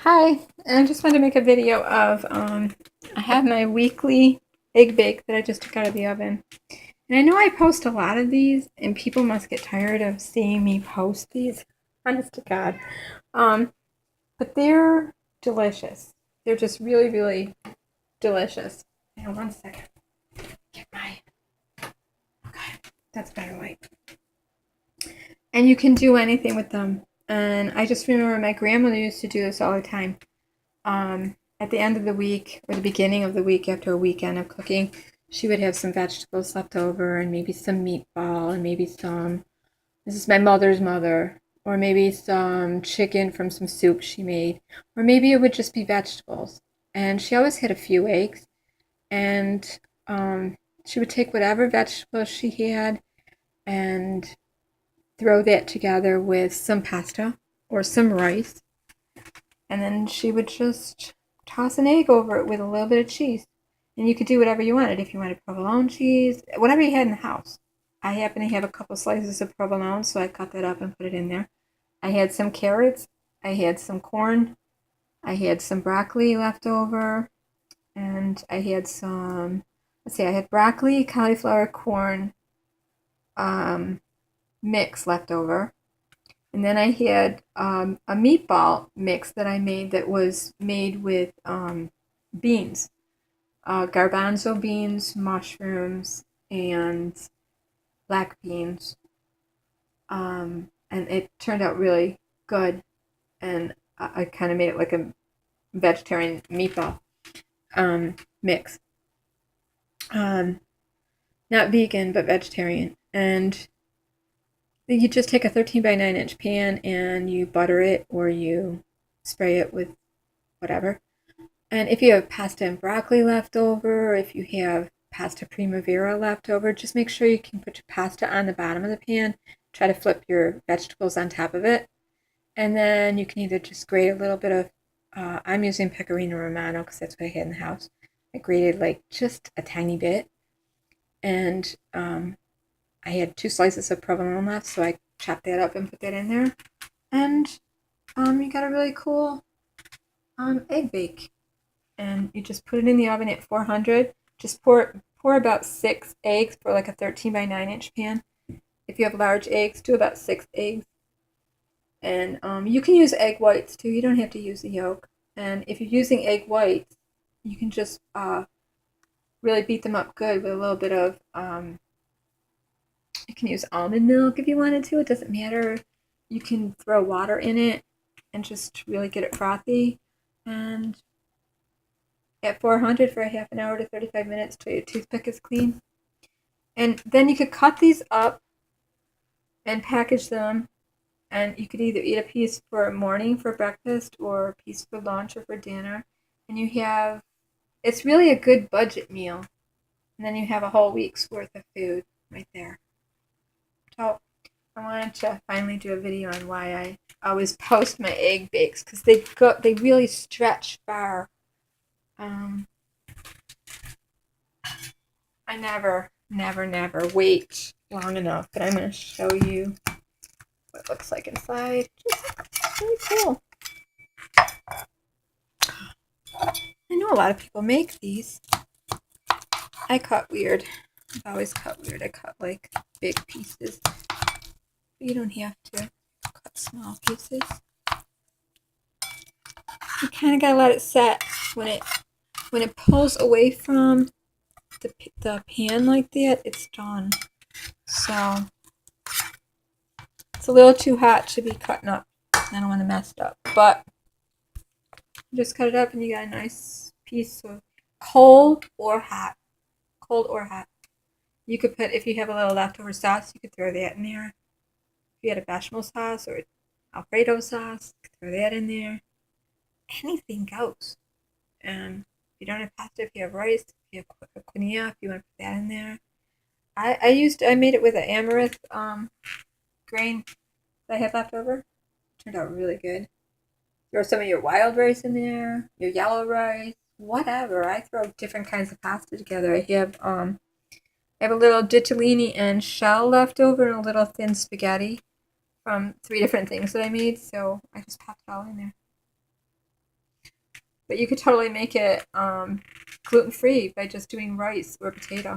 Hi, and I just wanted to make a video of, I have my weekly egg bake that I just took out of the oven. And I know I post a lot of these, and people must get tired of seeing me post these, honest to God. Um, but they're delicious. They're just really, really delicious. Hang on one second. Get my, okay, that's better light. And you can do anything with them. And I just remember my grandmother used to do this all the time. At the end of the week or the beginning of the week after a weekend of cooking, she would have some vegetables left over and maybe some meatball and maybe some, this is my mother's mother, or maybe some chicken from some soup she made, or maybe it would just be vegetables. And she always had a few eggs, and she would take whatever vegetables she had and throw that together with some pasta or some rice, and then she would just toss an egg over it with a little bit of cheese. And you could do whatever you wanted. If you wanted provolone cheese, whatever you had in the house. I happen to have a couple slices of provolone, so I cut that up and put it in there. I had some carrots. I had some corn. I had some broccoli left over. And I had some, let's see, I had broccoli, cauliflower, corn mix left over. And then I had a meatball mix that I made that was made with beans, garbanzo beans, mushrooms, and black beans. And it turned out really good. And I kind of made it like a vegetarian meatball mix. Not vegan, but vegetarian. And you just take a 13 by 9 inch pan and you butter it or you spray it with whatever. And if you have pasta and broccoli left over, or if you have pasta primavera left over, just make sure you can put your pasta on the bottom of the pan. Try to flip your vegetables on top of it. And then you can either just grate a little bit of, I'm using pecorino romano because that's what I had in the house. I grated like just a tiny bit. And I had 2 slices of provolone left, so I chopped that up and put that in there. And you got a really cool egg bake. And you just put it in the oven at 400. Just pour about 6 eggs for like a 13 by 9 inch pan. If you have large eggs, do about 6 eggs. And you can use egg whites too. You don't have to use the yolk. And if you're using egg whites, you can just really beat them up good with a little bit of, you can use almond milk if you wanted to. It doesn't matter. You can throw water in it and just really get it frothy. And at 400 for a half an hour to 35 minutes till your toothpick is clean. And then you could cut these up and package them. And you could either eat a piece for morning for breakfast or a piece for lunch or for dinner. And you have, it's really a good budget meal. And then you have a whole week's worth of food right there. So I wanted to finally do a video on why I always post my egg bakes, because they really stretch far. I never wait long enough, but I'm going to show you what it looks like inside. Just really cool. I know a lot of people make these. I cut weird. I've always cut weird. I cut like big pieces. But you don't have to cut small pieces. You kind of gotta let it set. When it pulls away from the pan like that, it's done. So it's a little too hot to be cutting up. I don't want to mess it up, but you just cut it up and you got a nice piece of cold or hot. Cold or hot. You could put, if you have a little leftover sauce, you could throw that in there. If you had a bechamel sauce or Alfredo sauce, you could throw that in there. Anything goes. If you don't have pasta, if you have rice, if you have quinoa, if you want to put that in there. I made it with an amaranth grain that I had left over. Turned out really good. Throw some of your wild rice in there, your yellow rice, whatever. I throw different kinds of pasta together. I have a little ditalini and shell left over and a little thin spaghetti from 3 different things that I made, so I just popped it all in there. But you could totally make it gluten-free by just doing rice or potato,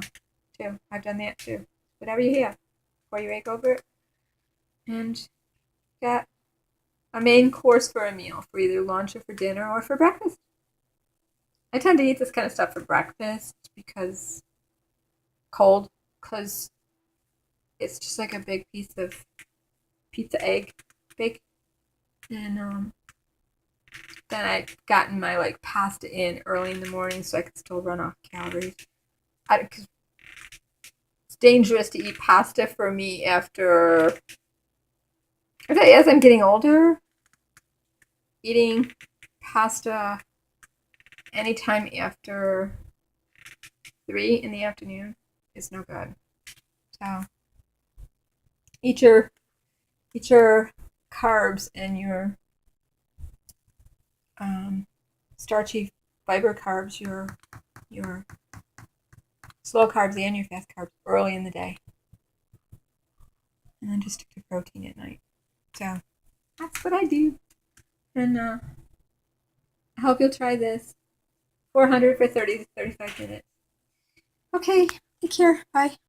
too. I've done that, too. Whatever you have. Pour your egg over it. And got a main course for a meal for either lunch or for dinner or for breakfast. I tend to eat this kind of stuff for breakfast because it's just like a big piece of pizza egg bake. And then I've gotten my like pasta in early in the morning so I can still run off calories. Cause it's dangerous to eat pasta for me after. Okay, as I'm getting older, eating pasta anytime after 3 in the afternoon is no good. So eat your carbs and your starchy fiber carbs, your slow carbs and your fast carbs early in the day, and then just stick to protein at night. So that's what I do, and I hope you'll try this. 400 for 30 to 35 minutes. Okay, take care. Bye.